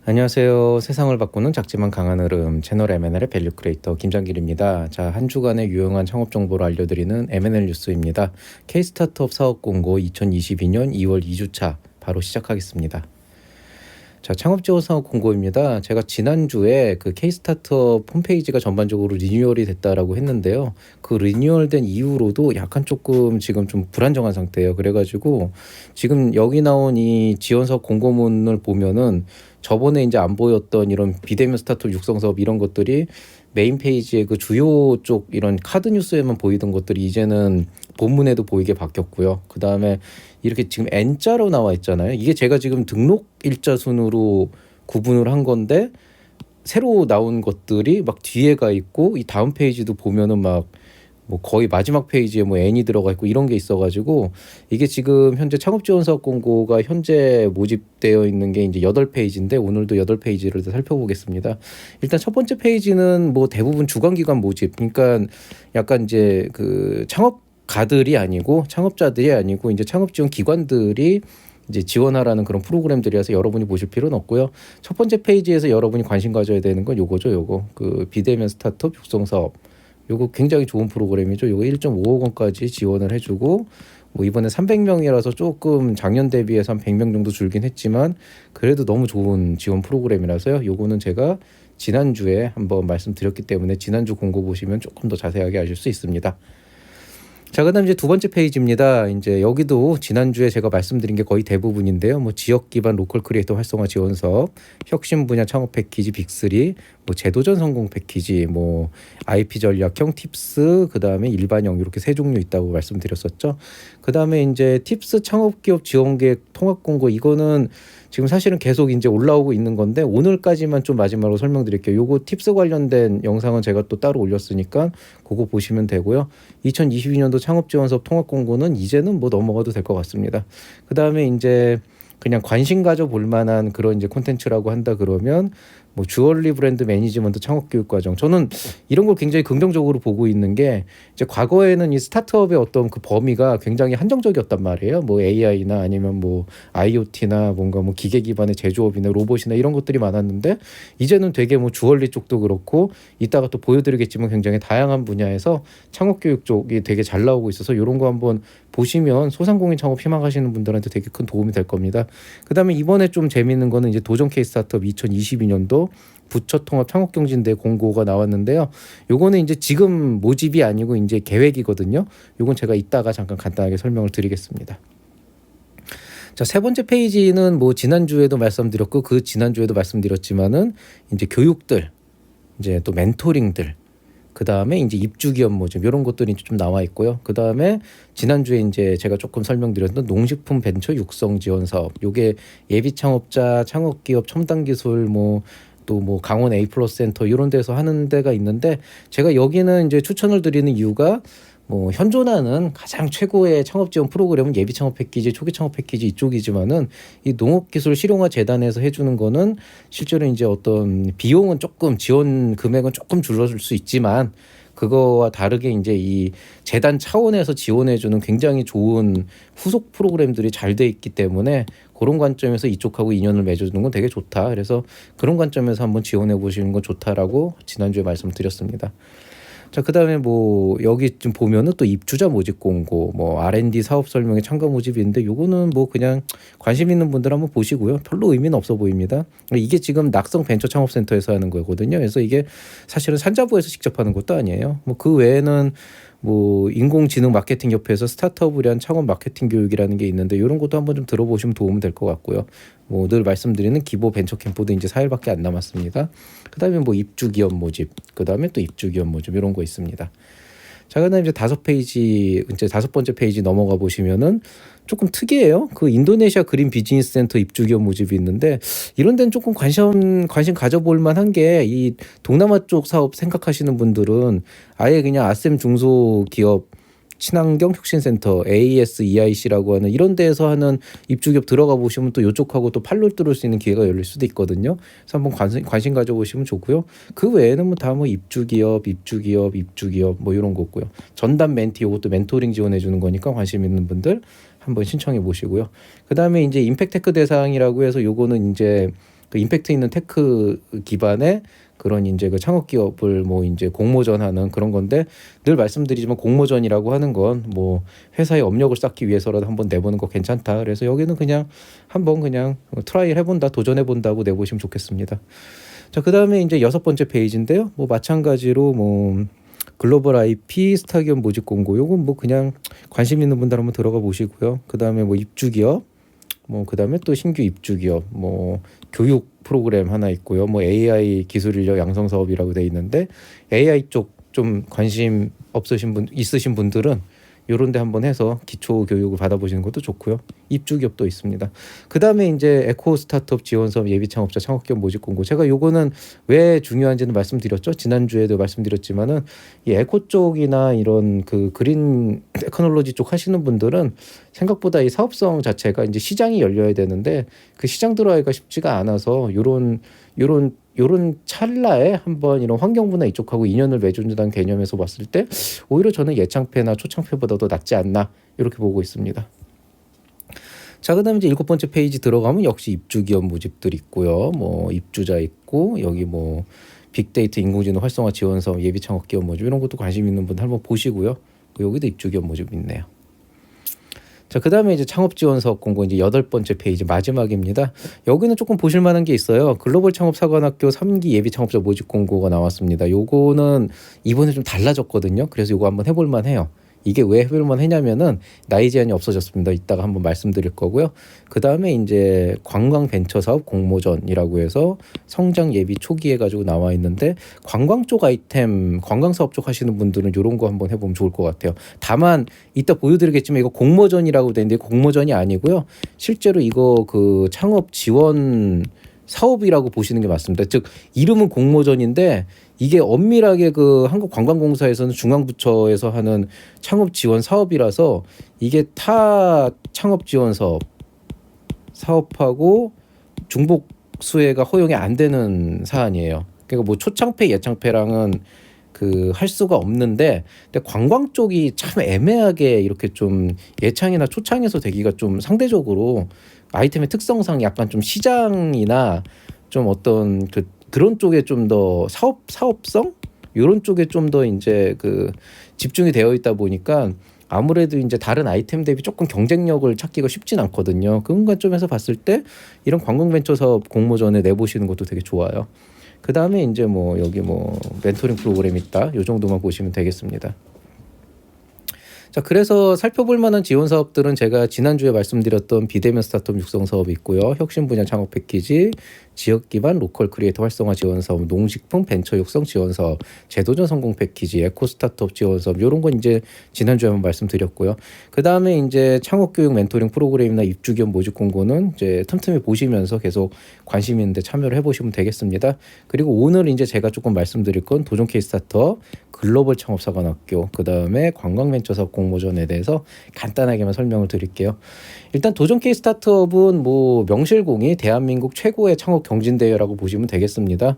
안녕하세요. 세상을 바꾸는 작지만 강한 흐름 채널 M&L의 밸류 크리에이터 김장길입니다. 자, 한 주간의 유용한 창업 정보를 알려드리는 M&L 뉴스입니다. K-스타트업 사업 공고 2022년 2월 2주차 바로 시작하겠습니다. 자, 창업 지원 사업 공고입니다. 제가 지난주에 그 K-스타트업 홈페이지가 전반적으로 리뉴얼이 됐다라고 했는데요. 그 리뉴얼된 이후로도 약간 조금 지금 좀 불안정한 상태예요. 그래가지고 지금 여기 나온 이 지원 사업 공고문을 보면은 저번에 이제 안 보였던 이런 비대면 스타트업 육성 사업 이런 것들이 메인 페이지의 그 주요 쪽 이런 카드 뉴스에만 보이던 것들이 이제는 본문에도 보이게 바뀌었고요. 그 다음에 이렇게 지금 N자로 나와 있잖아요. 이게 제가 지금 등록 일자 순으로 구분을 한 건데 새로 나온 것들이 막 뒤에 가 있고 이 다음 페이지도 보면은 막 뭐 거의 마지막 페이지에 뭐 N이 들어가 있고 이런 게 있어가지고 이게 지금 현재 창업지원사업 공고가 현재 모집되어 있는 게 이제 8페이지인데 오늘도 8페이지를 살펴보겠습니다. 일단 첫 번째 페이지는 뭐 대부분 주관기관 모집, 그러니까 약간 이제 그 창업가들이 아니고 창업자들이 아니고 이제 창업지원 기관들이 이제 지원하라는 그런 프로그램들이라서 여러분이 보실 필요는 없고요. 첫 번째 페이지에서 여러분이 관심 가져야 되는 건 요거죠. 요거 그 비대면 스타트업 육성 사업. 요거 굉장히 좋은 프로그램이죠. 요거 1.5억 원까지 지원을 해주고 뭐 이번에 300명이라서 조금 작년 대비해서 한 100명 정도 줄긴 했지만 그래도 너무 좋은 지원 프로그램이라서요. 요거는 제가 지난주에 한번 말씀드렸기 때문에 지난주 공고 보시면 조금 더 자세하게 아실 수 있습니다. 자, 그다음 이제 두 번째 페이지입니다. 이제 여기도 지난주에 제가 말씀드린 게 거의 대부분인데요. 뭐 지역 기반 로컬 크리에이터 활성화 지원 사업, 혁신 분야 창업 패키지 빅3, 뭐 제도전 성공 패키지, 뭐 IP 전략형 팁스, 그다음에 일반형 이렇게 세 종류 있다고 말씀드렸었죠. 그다음에 이제 팁스 창업 기업 지원 계획 통합 공고, 이거는 지금 사실은 계속 이제 올라오고 있는 건데 오늘까지만 좀 마지막으로 설명드릴게요. 요거 팁스 관련된 영상은 제가 또 따로 올렸으니까 그거 보시면 되고요. 2022년도 창업지원사업 통합공고는 이제는 뭐 넘어가도 될 것 같습니다. 그 다음에 이제 그냥 관심 가져 볼 만한 그런 이제 콘텐츠라고 한다 그러면 뭐 주얼리 브랜드 매니지먼트 창업 교육 과정, 저는 이런 걸 굉장히 긍정적으로 보고 있는 게 이제 과거에는 이 스타트업의 어떤 그 범위가 굉장히 한정적이었단 말이에요. 뭐 AI나 아니면 뭐 IoT나 뭔가 뭐 기계 기반의 제조업이나 로봇이나 이런 것들이 많았는데 이제는 되게 뭐 주얼리 쪽도 그렇고 이따가 또 보여드리겠지만 굉장히 다양한 분야에서 창업 교육 쪽이 되게 잘 나오고 있어서 이런 거 한번 보시면 소상공인 창업 희망하시는 분들한테 되게 큰 도움이 될 겁니다. 그다음에 이번에 좀 재미있는 거는 이제 도전 K 스타트업 2022년도 부처 통합 창업경진대 공고가 나왔는데요. 요거는 이제 지금 모집이 아니고 이제 계획이거든요. 요건 제가 이따가 잠깐 간단하게 설명을 드리겠습니다. 자, 세 번째 페이지는 뭐 지난주에도 말씀드렸고 그 지난주에도 말씀드렸지만은 이제 교육들, 이제 또 멘토링들, 그 다음에 이제 입주 기업 모집 이런 것들이 좀 나와 있고요. 그 다음에 지난주에 이제 제가 조금 설명드렸던 농식품 벤처 육성 지원 사업, 요게 예비 창업자, 창업 기업 첨단 기술 뭐 또 뭐 강원 A 플러스 센터 이런 데서 하는 데가 있는데 제가 여기는 이제 추천을 드리는 이유가 뭐 현존하는 가장 최고의 창업 지원 프로그램은 예비 창업 패키지, 초기 창업 패키지 이쪽이지만은 이 농업기술 실용화 재단에서 해주는 거는 실제로 이제 어떤 비용은 조금 지원 금액은 조금 줄어들 수 있지만 그거와 다르게 이제 이 재단 차원에서 지원해주는 굉장히 좋은 후속 프로그램들이 잘 돼 있기 때문에 그런 관점에서 이쪽하고 인연을 맺어주는 건 되게 좋다. 그래서 그런 관점에서 한번 지원해 보시는 건 좋다라고 지난주에 말씀드렸습니다. 자, 그다음에 뭐 여기 좀 보면은 또 입주자 모집 공고, 뭐 R&D 사업 설명회 참가 모집인데 요거는 뭐 그냥 관심 있는 분들 한번 보시고요. 별로 의미는 없어 보입니다. 이게 지금 낙성 벤처 창업센터에서 하는 거거든요. 그래서 이게 사실은 산자부에서 직접 하는 것도 아니에요. 뭐 그 외에는 뭐 인공지능 마케팅 협회에서 스타트업을 위한 창업 마케팅 교육이라는 게 있는데 이런 것도 한번 좀 들어보시면 도움이 될 것 같고요. 뭐 늘 말씀드리는 기보 벤처 캠프도 이제 4일밖에 안 남았습니다. 그다음에 뭐 입주 기업 모집, 그다음에 또 입주 기업 모집 이런 거 있습니다. 자, 그다음에 이제 이제 다섯 번째 페이지 넘어가 보시면은 조금 특이해요. 그 인도네시아 그린 비즈니스 센터 입주 기업 모집이 있는데 이런 데는 조금 관심 가져볼 만한 게 이 동남아 쪽 사업 생각하시는 분들은 아예 그냥 아셈 중소기업 친환경 혁신센터 ASEIC라고 하는 이런 데에서 하는 입주기업 들어가 보시면 또 이쪽하고 또 팔로 뚫을 수 있는 기회가 열릴 수도 있거든요. 그래서 한번 관심 가져보시면 좋고요. 그 외에는 뭐 다 뭐 입주기업 뭐 이런 거고요. 전담 멘티, 이것도 멘토링 지원해 주는 거니까 관심 있는 분들 한번 신청해 보시고요. 그 다음에 이제 임팩테크 대상이라고 해서 요거는 이제 그 임팩트 있는 테크 기반의 그런 이제 그 창업 기업을 뭐 이제 공모전하는 그런 건데, 늘 말씀드리지만 공모전이라고 하는 건 뭐 회사의 업력을 쌓기 위해서라도 한번 내보는 거 괜찮다. 그래서 여기는 그냥 한번 그냥 트라이를 해본다, 도전해본다고 내보시면 좋겠습니다. 자, 그다음에 이제 6번째 페이지인데요. 뭐 마찬가지로 뭐 글로벌 IP 스타기업 모집 공고, 요건 뭐 그냥 관심 있는 분들 한번 들어가 보시고요. 그다음에 뭐 입주 기업, 뭐 그다음에 또 신규 입주 기업, 뭐 교육 프로그램 하나 있고요. 뭐 AI 기술 인력 양성 사업이라고 돼 있는데, AI 쪽 좀 관심 있으신 분들은 요런 데 한번 해서 기초 교육을 받아보시는 것도 좋고요. 입주 기업도 있습니다. 그다음에 이제 에코 스타트업 지원 사업 예비 창업자 창업기업 모집 공고. 제가 요거는 왜 중요한지는 말씀드렸죠. 지난주에도 말씀드렸지만은 이 에코 쪽이나 이런 그 그린 테크놀로지 쪽 하시는 분들은 생각보다 이 사업성 자체가 이제 시장이 열려야 되는데 그 시장 들어가기가 쉽지가 않아서 요런 찰나에 한번 이런 환경부나 이쪽하고 인연을 맺어준다는 개념에서 봤을 때 오히려 저는 예창패나 초창패보다도 낫지 않나 이렇게 보고 있습니다. 자, 그다음에 이제 7번째 페이지 들어가면 역시 입주 기업 모집들 있고요. 뭐 입주자 있고, 여기 뭐 빅데이터 인공지능 활성화 지원 사업 예비 창업 기업 모집, 이런 것도 관심 있는 분들 한번 보시고요. 여기도 입주 기업 모집 있네요. 자, 그다음에 이제 창업 지원 사업 공고 이제 8번째 페이지 마지막입니다. 여기는 조금 보실 만한 게 있어요. 글로벌 창업 사관학교 3기 예비 창업자 모집 공고가 나왔습니다. 요거는 이번에 좀 달라졌거든요. 그래서 요거 한번 해볼 만해요. 이게 왜 해볼만 했냐면은 나이 제한이 없어졌습니다. 이따가 한번 말씀드릴 거고요. 그 다음에 이제 관광 벤처 사업 공모전이라고 해서 성장 예비 초기 해가지고 나와 있는데, 관광 쪽 아이템, 관광 사업 쪽 하시는 분들은 이런 거 한번 해보면 좋을 것 같아요. 다만 이따 보여드리겠지만 이거 공모전이라고 되는데 공모전이 아니고요. 실제로 이거 그 창업 지원 사업이라고 보시는 게 맞습니다. 즉 이름은 공모전인데 이게 엄밀하게 그 한국관광공사에서는 중앙부처에서 하는 창업 지원 사업이라서 이게 타 창업 지원 사업하고 중복 수혜가 허용이 안 되는 사안이에요. 그러니까 뭐 초창패 예창패랑은 그 할 수가 없는데, 근데 관광 쪽이 참 애매하게 이렇게 좀 예창이나 초창에서 되기가 좀 상대적으로 아이템의 특성상 약간 좀 시장이나 좀 어떤 그런 쪽에 좀 더 사업성 이런 쪽에 좀 더 이제 그 집중이 되어 있다 보니까 아무래도 이제 다른 아이템 대비 조금 경쟁력을 찾기가 쉽진 않거든요. 그런 관점에서 봤을 때 이런 관광벤처 사업 공모전에 내보시는 것도 되게 좋아요. 그 다음에 이제 뭐 여기 뭐 멘토링 프로그램 있다, 요 정도만 보시면 되겠습니다. 자, 그래서 살펴볼 만한 지원 사업들은 제가 지난주에 말씀드렸던 비대면 스타트업 육성 사업이 있고요. 혁신 분야 창업 패키지, 지역 기반 로컬 크리에이터 활성화 지원 사업, 농식품 벤처 육성 지원 사업, 제도전 성공 패키지, 에코 스타트업 지원 사업, 이런 건 이제 지난주에 한번 말씀드렸고요. 그 다음에 이제 창업 교육 멘토링 프로그램이나 입주 기업 모집 공고는 이제 틈틈이 보시면서 계속 관심 있는데 참여를 해보시면 되겠습니다. 그리고 오늘 이제 제가 조금 말씀드릴 건 도전 케이스 스타트업, 글로벌 창업 사관학교, 그 다음에 관광 벤처 사업 공모전에 대해서 간단하게만 설명을 드릴게요. 일단 도전 케이스 스타트업은 뭐 명실공히 대한민국 최고의 창업 경진대회라고 보시면 되겠습니다.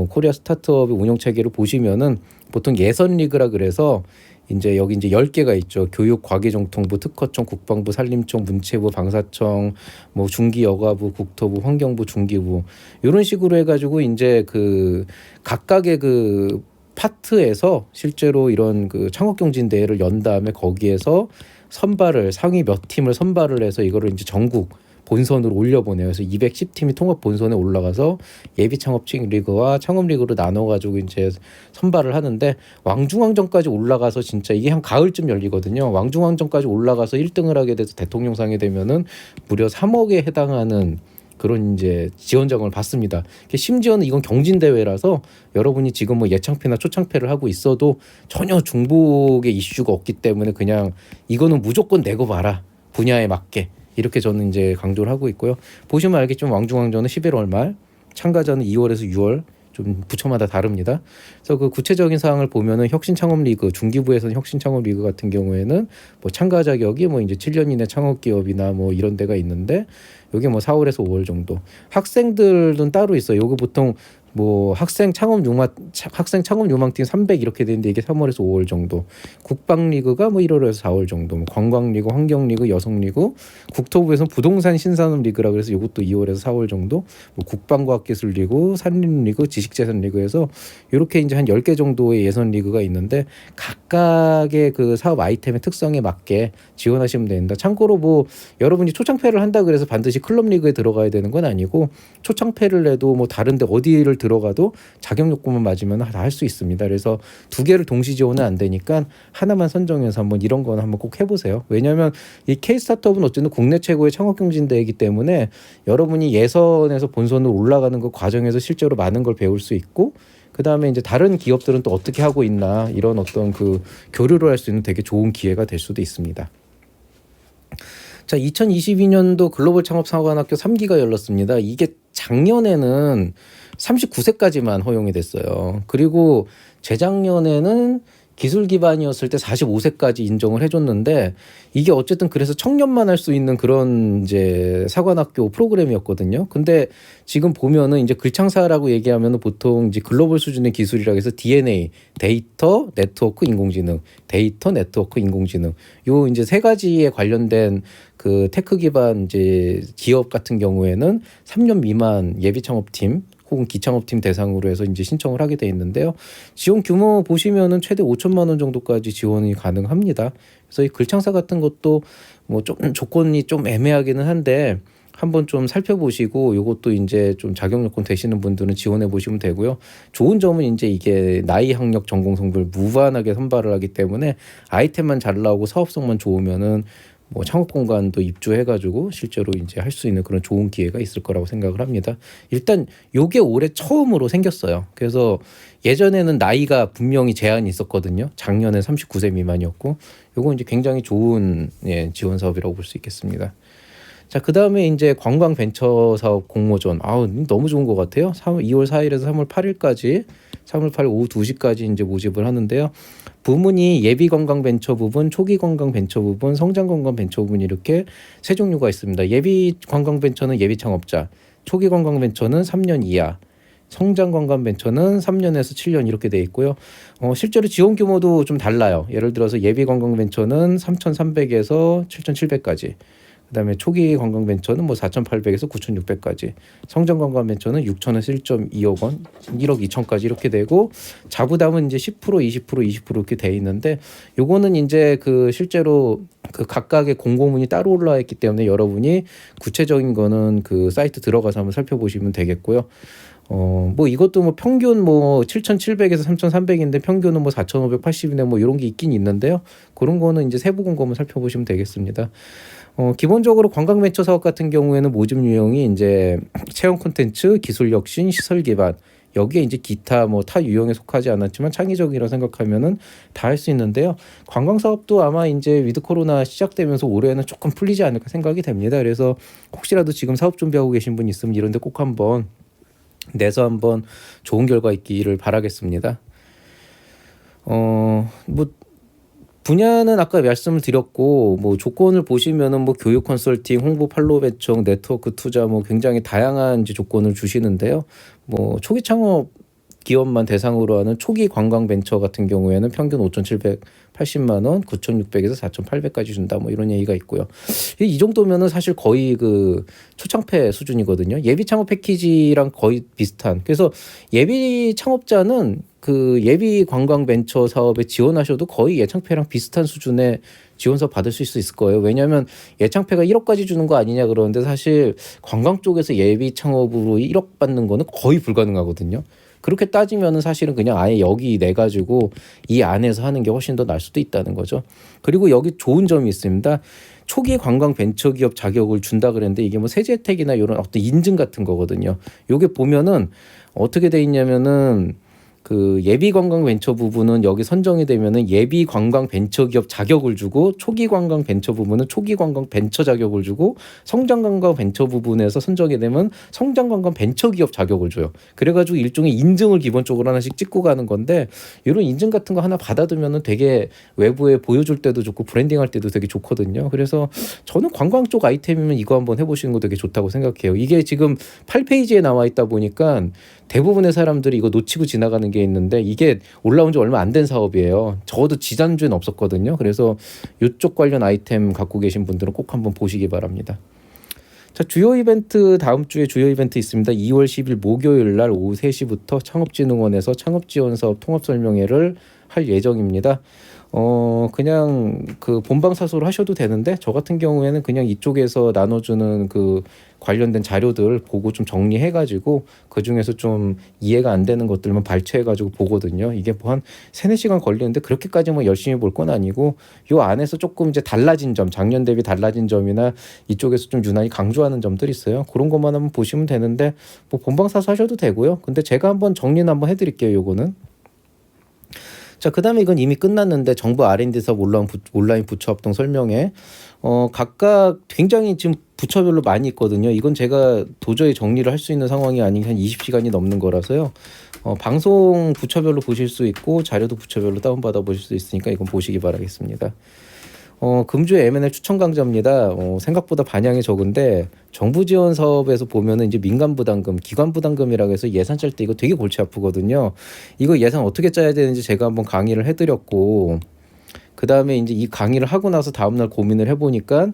코리아 스타트업의 운영 체계를 보시면은 보통 예선 리그라 그래서 이제 여기 이제 10개가 있죠. 교육, 과기정통부, 특허청, 국방부, 산림청, 문체부, 방사청, 뭐 중기여가부, 국토부, 환경부, 중기부, 이런 식으로 해가지고 이제 그 각각의 그 파트에서 실제로 이런 그 창업경진대회를 연 다음에 거기에서 선발을 상위 몇 팀을 선발을 해서 이거를 이제 전국 본선으로 올려보내요. 그래서 210팀이 통합 본선에 올라가서 예비 창업층 리그와 창업 리그로 나눠가지고 이제 선발을 하는데, 왕중왕전까지 올라가서 진짜 이게 한 가을쯤 열리거든요. 왕중왕전까지 올라가서 1등을 하게 돼서 대통령상이 되면은 무려 3억에 해당하는 그런 이제 지원장을 받습니다. 심지어는 이건 경진대회라서 여러분이 지금 뭐 예창패나 초창패를 하고 있어도 전혀 중복의 이슈가 없기 때문에 그냥 이거는 무조건 내고 봐라, 분야에 맞게, 이렇게 저는 이제 강조를 하고 있고요. 보시면 알겠지만 왕중왕전은 11월 말, 참가자는 2월에서 6월, 좀 부처마다 다릅니다. 그래서 그 구체적인 사항을 보면은 혁신창업리그, 중기부에서는 혁신창업리그 같은 경우에는 뭐 참가 자격이 뭐 이제 7년 이내 창업기업이나 뭐 이런 데가 있는데, 여기 뭐 4월에서 5월 정도. 학생들은 따로 있어요. 여기 보통 뭐 학생 창업 유망팀 300 이렇게 되는데 이게 3월에서 5월 정도. 국방리그가 뭐 1월에서 4월 정도. 뭐 관광리그, 환경리그, 여성리그, 국토부에서는 부동산 신산업 리그라 그래서 이것도 2월에서 4월 정도. 뭐 국방과학기술리그, 산림리그, 지식재산리그에서 이렇게 이제 한 10개 정도의 예선 리그가 있는데 각각의 그 사업 아이템의 특성에 맞게 지원하시면 됩니다. 참고로 뭐 여러분이 초창패를 한다 그래서 반드시 클럽 리그에 들어가야 되는 건 아니고 초창패를 내도 뭐 다른데 어디를 들어가도 자격 요건만 맞으면 다 할 수 있습니다. 그래서 두 개를 동시 지원은 안 되니까 하나만 선정해서 한번 이런 거는 한번 꼭 해보세요. 왜냐하면 이 K-스타트업은 어쨌든 국내 최고의 창업경진대회이기 때문에 여러분이 예선에서 본선으로 올라가는 그 과정에서 실제로 많은 걸 배울 수 있고 그 다음에 이제 다른 기업들은 또 어떻게 하고 있나 이런 어떤 그 교류를 할 수 있는 되게 좋은 기회가 될 수도 있습니다. 자, 2022년도 글로벌 창업사관학교 3기가 열렸습니다. 이게 작년에는 39세까지만 허용이 됐어요. 그리고 재작년에는 기술 기반이었을 때 45세까지 인정을 해줬는데 이게 어쨌든 그래서 청년만 할 수 있는 그런 이제 사관학교 프로그램이었거든요. 근데 지금 보면은 이제 글창사라고 얘기하면은 보통 이제 글로벌 수준의 기술이라고 해서 DNA, 데이터, 네트워크, 인공지능, 데이터, 네트워크, 인공지능 요 이제 세 가지에 관련된 그 테크 기반 이제 기업 같은 경우에는 3년 미만 예비 창업팀 혹은 기창업팀 대상으로 해서 이제 신청을 하게 돼 있는데요. 지원 규모 보시면은 최대 5천만 원 정도까지 지원이 가능합니다. 그래서 이 글창사 같은 것도 뭐 좀 조건이 좀 애매하기는 한데 한번 좀 살펴보시고 요것도 이제 좀 자격 요건 되시는 분들은 지원해 보시면 되고요. 좋은 점은 이제 이게 나이, 학력, 전공 성별 무관하게 선발을 하기 때문에 아이템만 잘 나오고 사업성만 좋으면은 뭐 창업 공간도 입주해가지고 실제로 이제 할 수 있는 그런 좋은 기회가 있을 거라고 생각을 합니다. 일단 요게 올해 처음으로 생겼어요. 그래서 예전에는 나이가 분명히 제한이 있었거든요. 작년에 39세 미만이었고 요거 이제 굉장히 좋은 지원 사업이라고 볼 수 있겠습니다. 자, 그 다음에 이제 관광 벤처 사업 공모전. 너무 좋은 것 같아요. 2월 4일에서 3월 8일까지, 3월 8일 오후 2시까지 이제 모집을 하는데요. 부문이 예비 관광 벤처 부분, 초기 관광 벤처 부분, 성장 관광 벤처 부분 이렇게 세 종류가 있습니다. 예비 관광 벤처는 예비 창업자, 초기 관광 벤처는 3년 이하, 성장 관광 벤처는 3년에서 7년 이렇게 돼 있고요. 실제로 지원 규모도 좀 달라요. 예를 들어서 예비 관광 벤처는 3,300에서 7,700까지. 그다음에 초기 관광 벤처는 뭐 4,800에서 9,600까지, 성장 관광 벤처는 6천에서 1.2억 원, 1억 2천까지 이렇게 되고 자부담은 이제 10%, 20%, 20% 이렇게 돼 있는데 요거는 이제 그 실제로 그 각각의 공고문이 따로 올라와 있기 때문에 여러분이 구체적인 거는 그 사이트 들어가서 한번 살펴보시면 되겠고요. 뭐 이것도 뭐 평균 뭐 7,700에서 3,300인데 평균은 뭐 4,580이네 뭐 이런 게 있긴 있는데요. 그런 거는 이제 세부 공고문 살펴보시면 되겠습니다. 기본적으로 관광 벤처 사업 같은 경우에는 모집 유형이 이제 체험 콘텐츠, 기술 혁신, 시설 기반 여기에 이제 기타 뭐 타 유형에 속하지 않았지만 창의적이라 생각하면은 다 할 수 있는데요. 관광 사업도 아마 이제 위드 코로나 시작되면서 올해는 조금 풀리지 않을까 생각이 됩니다. 그래서 혹시라도 지금 사업 준비하고 계신 분 있으면 이런데 꼭 한번 내서 한번 좋은 결과 있기를 바라겠습니다. 뭐 분야는 아까 말씀을 드렸고 뭐 조건을 보시면은 뭐 교육 컨설팅, 홍보 팔로우 배청, 네트워크 투자 뭐 굉장히 다양한 이제 조건을 주시는데요. 뭐 초기 창업 기업만 대상으로 하는 초기 관광 벤처 같은 경우에는 평균 5,780만 원, 9,600에서 4,800까지 준다. 뭐 이런 얘기가 있고요. 이 정도면은 사실 거의 그 초창패 수준이거든요. 예비 창업 패키지랑 거의 비슷한. 그래서 예비 창업자는 그 예비 관광 벤처 사업에 지원하셔도 거의 예창패랑 비슷한 수준의 지원서 받을 수 있을 거예요. 왜냐하면 예창패가 1억까지 주는 거 아니냐 그러는데 사실 관광 쪽에서 예비 창업으로 1억 받는 거는 거의 불가능하거든요. 그렇게 따지면은 사실은 그냥 아예 여기 내 가지고 이 안에서 하는 게 훨씬 더 나을 수도 있다는 거죠. 그리고 여기 좋은 점이 있습니다. 초기 관광 벤처기업 자격을 준다 그랬는데 이게 뭐 세제 혜택이나 이런 어떤 인증 같은 거거든요. 요게 보면은 어떻게 돼 있냐면은 그 예비 관광 벤처 부분은 여기 선정이 되면은 예비 관광 벤처 기업 자격을 주고 초기 관광 벤처 부분은 초기 관광 벤처 자격을 주고 성장 관광 벤처 부분에서 선정이 되면 성장 관광 벤처 기업 자격을 줘요. 그래가지고 일종의 인증을 기본적으로 하나씩 찍고 가는 건데 이런 인증 같은 거 하나 받아두면은 되게 외부에 보여줄 때도 좋고 브랜딩할 때도 되게 좋거든요. 그래서 저는 관광 쪽 아이템이면 이거 한번 해보시는 거 되게 좋다고 생각해요. 이게 지금 8페이지에 나와 있다 보니까 대부분의 사람들이 이거 놓치고 지나가는 게 있는데 이게 올라온 지 얼마 안 된 사업이에요. 적어도 지난주엔 없었거든요. 그래서 이쪽 관련 아이템 갖고 계신 분들은 꼭 한번 보시기 바랍니다. 자, 주요 이벤트 다음 주에 주요 이벤트 있습니다. 2월 10일 목요일 날 오후 3시부터 창업진흥원에서 창업지원사업 통합설명회를 할 예정입니다. 그냥 그 본방사수로 하셔도 되는데 저 같은 경우에는 그냥 이쪽에서 나눠주는 그 관련된 자료들 보고 좀 정리해가지고 그 중에서 좀 이해가 안 되는 것들만 발췌해가지고 보거든요. 이게 뭐 한 3-4시간 걸리는데 그렇게까지 뭐 열심히 볼 건 아니고 요 안에서 조금 이제 달라진 점, 작년 대비 달라진 점이나 이쪽에서 좀 유난히 강조하는 점들이 있어요. 그런 것만 한번 보시면 되는데 뭐 본방사수 하셔도 되고요. 근데 제가 한번 정리는 한번 해드릴게요. 요거는. 자, 그다음에 이건 이미 끝났는데 정부 R&D 사업 온라인 부처 합동 설명회 각각 굉장히 지금 부처별로 많이 있거든요. 이건 제가 도저히 정리를 할 수 있는 상황이 아닌 한 20시간이 넘는 거라서요. 방송 부처별로 보실 수 있고 자료도 부처별로 다운받아 보실 수 있으니까 이건 보시기 바라겠습니다. 금주의 M&A 추천 강좌입니다. 생각보다 반향이 적은데 정부 지원 사업에서 보면은 이제 민간 부담금, 기관 부담금이라고 해서 예산 짤 때 이거 되게 골치 아프거든요. 이거 예산 어떻게 짜야 되는지 제가 한번 강의를 해드렸고 그 다음에 이제 이 강의를 하고 나서 다음날 고민을 해보니까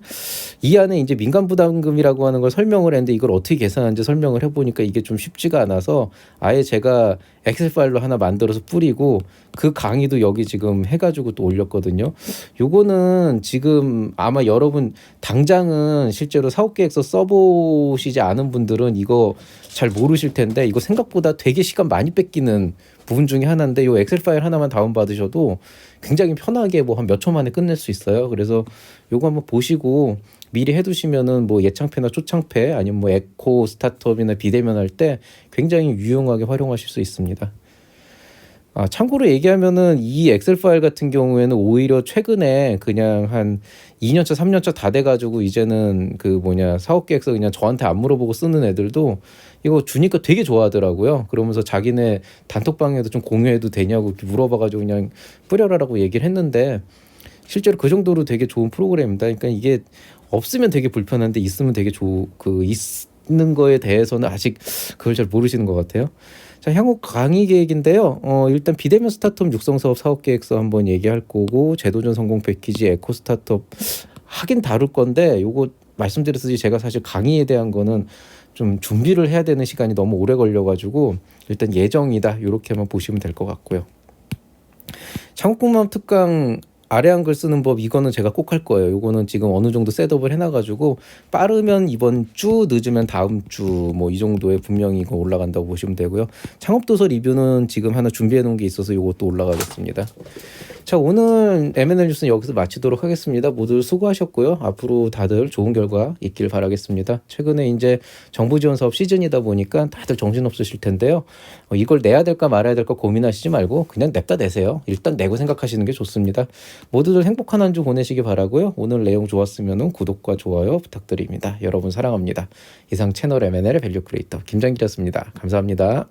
이 안에 이제 민간 부담금이라고 하는 걸 설명을 했는데 이걸 어떻게 계산하는지 설명을 해보니까 이게 좀 쉽지가 않아서 아예 제가 엑셀 파일로 하나 만들어서 뿌리고 그 강의도 여기 지금 해가지고 또 올렸거든요. 요거는 지금 아마 여러분 당장은 실제로 사업계획서 써보시지 않은 분들은 이거 잘 모르실 텐데 이거 생각보다 되게 시간 많이 뺏기는 부분 중에 하나인데 요 엑셀 파일 하나만 다운받으셔도 굉장히 편하게 뭐 한 몇 초 만에 끝낼 수 있어요. 그래서 요거 한번 보시고 미리 해두시면은 뭐 예창패나 초창패 아니면 뭐 에코 스타트업이나 비대면 할 때 굉장히 유용하게 활용하실 수 있습니다. 참고로 얘기하면은 이 엑셀 파일 같은 경우에는 오히려 최근에 그냥 한 2년차, 3년차 다 돼가지고 이제는 그 사업계획서 그냥 저한테 안 물어보고 쓰는 애들도 이거 주니까 되게 좋아하더라고요. 그러면서 자기네 단톡방에도 좀 공유해도 되냐고 이렇게 물어봐가지고 그냥 뿌려라라고 얘기를 했는데 실제로 그 정도로 되게 좋은 프로그램입니다. 그러니까 이게 없으면 되게 불편한데 있으면 되게 있는 거에 대해서는 아직 그걸 잘 모르시는 것 같아요. 자, 향후 강의 계획인데요. 일단 비대면 스타트업 육성 사업 사업 계획서 한번 얘기할 거고 제도전 성공 패키지 에코 스타트업 하긴 다룰 건데 요거 말씀드렸듯이 제가 사실 강의에 대한 거는 좀 준비를 해야 되는 시간이 너무 오래 걸려가지고 일단 예정이다 이렇게만 보시면 될 것 같고요. 창업공모함 특강 아래 한글 쓰는 법 이거는 제가 꼭 할 거예요. 이거는 지금 어느 정도 셋업을 해놔가지고 빠르면 이번 주 늦으면 다음 주 뭐 이 정도에 분명히 이거 올라간다고 보시면 되고요. 창업도서 리뷰는 지금 하나 준비해 놓은 게 있어서 이것도 올라가겠습니다. 자, 오늘 M&A 뉴스는 여기서 마치도록 하겠습니다. 모두 수고하셨고요. 앞으로 다들 좋은 결과 있길 바라겠습니다. 최근에 이제 정부 지원 사업 시즌이다 보니까 다들 정신없으실 텐데요. 이걸 내야 될까 말아야 될까 고민하시지 말고 그냥 냅다 내세요. 일단 내고 생각하시는 게 좋습니다. 모두들 행복한 한 주 보내시기 바라고요. 오늘 내용 좋았으면 구독과 좋아요 부탁드립니다. 여러분 사랑합니다. 이상 채널 M&A의 밸류 크리에이터 김장길이었습니다. 감사합니다.